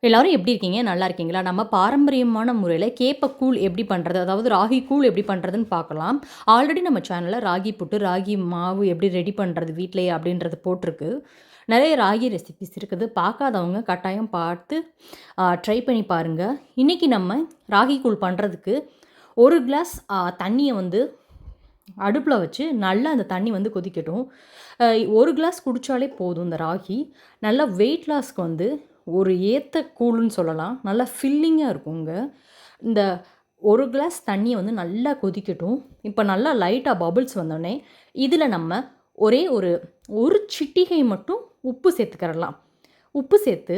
எல்லாரும் எப்படி இருக்கீங்க? நல்லா இருக்கீங்களா? நம்ம பாரம்பரியமான முறையில கேப்ப கூழ் எப்படி பண்றது? அதாவது ராகி கூழ் எப்படி பண்றதுன்னு பார்க்கலாம். ஆல்ரெடி நம்ம சேனல்ல ராகி புட்டு, ராகி மாவு எப்படி ரெடி பண்றது வீட்லயே அப்படின்றது போட்டிருக்கு. நெறைய ராகி ரெசிபீஸ் இருக்குது. பார்க்காதவங்க கட்டாயம் பார்த்து ட்ரை பண்ணி பாருங்க. இன்னைக்கு நம்ம ராகி கூழ் பண்றதுக்கு 1 கிளாஸ் தண்ணிய வந்து அடுப்புல வச்சு நல்லா அந்த தண்ணி வந்து கொதிக்கட்டும். 1 கிளாஸ் குடிச்சாலே போதும் இந்த ராகி. நல்லா வெயிட் லாஸ்க்கு வந்து ஒரு ஏத்த கூழுன்னு சொல்லலாம். நல்லா ஃபில்லிங்கா இருக்குங்க. இந்த 1 கிளாஸ் தண்ணிய வந்து நல்லா கொதிக்கட்டும். இப்ப நல்லா லைட்டா பபிள்ஸ் வந்தோனே, இதில நம்ம ஒரே ஒரு சிட்டிகை மட்டும் உப்பு சேர்த்துக்கிறலாம். உப்பு சேர்த்து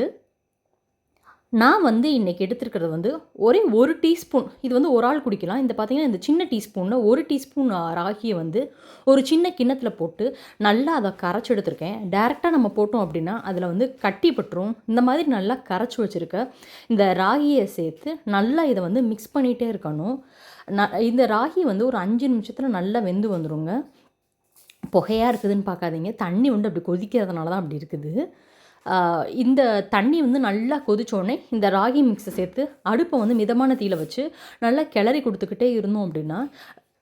நான் வந்து இன்னைக்கு எடுத்திருக்கிறது வந்து ஒரே 1 டீஸ்பூன். இது வந்து ஒரு ஆள் குடிக்கலாம். இந்த பார்த்தீங்கன்னா, இந்த சின்ன டீஸ்பூன்ல 1 டீஸ்பூன் ராகிய வந்து ஒரு சின்ன கிண்ணத்தில போட்டு நல்லா அத கரைச்சு எடுத்திருக்கேன். டைரக்ட்டா நம்ம போட்டோம் அப்படின்னா, அதில வந்து கட்டி பட்டுரும். இந்த மாதிரி நல்லா கரைச்சு வச்சிருக்க இந்த ராகிய சேர்த்து நல்லா இத வந்து மிக்ஸ் பண்ணிட்டே இருக்கணும். இந்த ராகி வந்து ஒரு 5 நிமிஷத்தில நல்லா வெந்து வந்துருங்க. புகையா இருக்குதுன்னு பார்க்காதீங்க. தண்ணி வந்து அப்படி கொதிக்கிறதுனால தான் அப்படி இருக்குது. இந்த தண்ணி வந்து நல்லா கொதிச்சோடனே இந்த ராகி மிக்ஸை சேர்த்து அடுப்பை வந்து மிதமான தீயில வச்சு நல்லா கிளறி கொடுத்துக்கிட்டே இருந்தோம் அப்படின்னா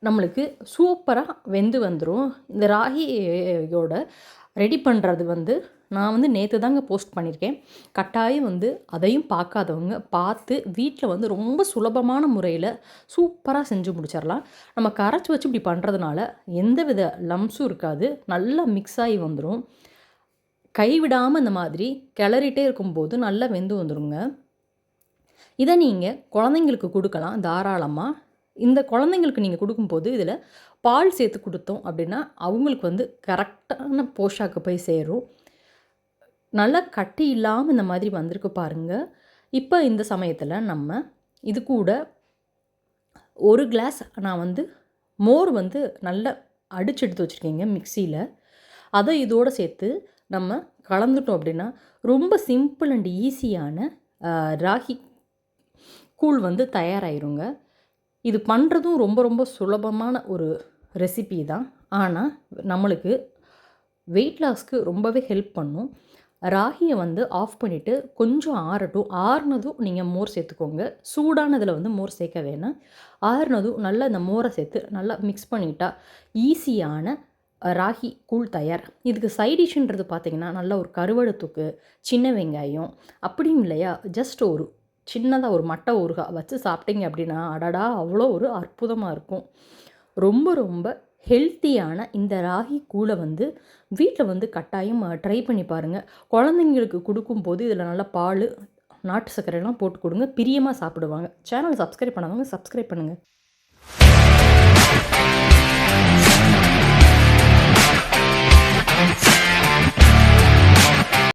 நம்மளுக்கு சூப்பராக வெந்து வந்துடும். இந்த ராகியோட ரெடி பண்ணுறது வந்து நான் வந்து நேற்று தாங்க போஸ்ட் பண்ணியிருக்கேன். கட்டாயம் வந்து அதையும் பார்க்காதவங்க பார்த்து வீட்டில் வந்து ரொம்ப சுலபமான முறையில் சூப்பராக செஞ்சு முடிச்சிடலாம். நம்ம கரைச்சி வச்சு இப்படி பண்ணுறதுனால எந்தவித லம்ஸும் இருக்காது. நல்லா மிக்ஸ் ஆகி வந்துடும். கைவிடாமல் இந்த மாதிரி கிளறிட்டே இருக்கும்போது நல்லா வெந்து வந்துருங்க. இதை நீங்கள் குழந்தைங்களுக்கு கொடுக்கலாம் தாராளமாக. இந்த குழந்தைங்களுக்கு நீங்கள் கொடுக்கும்போது இதில் பால் சேர்த்து கொடுத்தோம் அப்படின்னா அவங்களுக்கு வந்து கரெக்டான போஷாக்கு போய் சேரும். நல்லா கட்டி இல்லாமல் இந்த மாதிரி வந்திருக்கு பாருங்கள். இப்போ இந்த சமயத்தில் நம்ம இது கூட 1 கிளாஸ் நான் வந்து மோர் வந்து நல்லா அடிச்சு எடுத்து வச்சுருக்கேங்க மிக்சியில். அதை இதோடு சேர்த்து நம்ம கலந்துட்டோம் அப்படின்னா ரொம்ப சிம்பிள் அண்ட் ஈஸியான ராகி கூழ் வந்து தயாராகிருங்க. இது பண்ணுறதும் ரொம்ப ரொம்ப சுலபமான ஒரு ரெசிபி தான். ஆனால் நம்மளுக்கு வெயிட் லாஸ்க்கு ரொம்பவே ஹெல்ப் பண்ணும். ராகியை வந்து ஆஃப் பண்ணிவிட்டு கொஞ்சம் ஆறட்டும். ஆறுனதும் நீங்கள் மோர் சேர்த்துக்கோங்க. சூடானதில் வந்து மோர் சேர்க்க வேணாம். ஆறுனதும் நல்லா இந்த மோரை சேர்த்து நல்லா மிக்ஸ் பண்ணிட்டா ஈஸியான ராகி கூழ் தயார். இதுக்கு சைட் டிஷ்ன்றது பார்த்திங்கன்னா நல்லா ஒரு கருவாடு தொக்கு, சின்ன வெங்காயம், அப்படியும் இல்லையா ஜஸ்ட் ஒரு சின்னதாக ஒரு மட்டை ஊறுகாய் வச்சு சாப்பிட்டீங்க அப்படின்னா அடடா அவ்வளோ ஒரு அற்புதமாக இருக்கும். ரொம்ப ரொம்ப ஹெல்த்தியான இந்த ராகி கூழை வந்து வீட்டில் வந்து கட்டாயம் ட்ரை பண்ணி பாருங்கள். குழந்தைங்களுக்கு கொடுக்கும்போது இதில் நல்லா பால், நாட்டு சர்க்கரைலாம் போட்டு கொடுங்க. பிரியமாக சாப்பிடுவாங்க. சேனல் சப்ஸ்கிரைப் பண்ணாதவங்க சப்ஸ்கிரைப் பண்ணுங்கள்.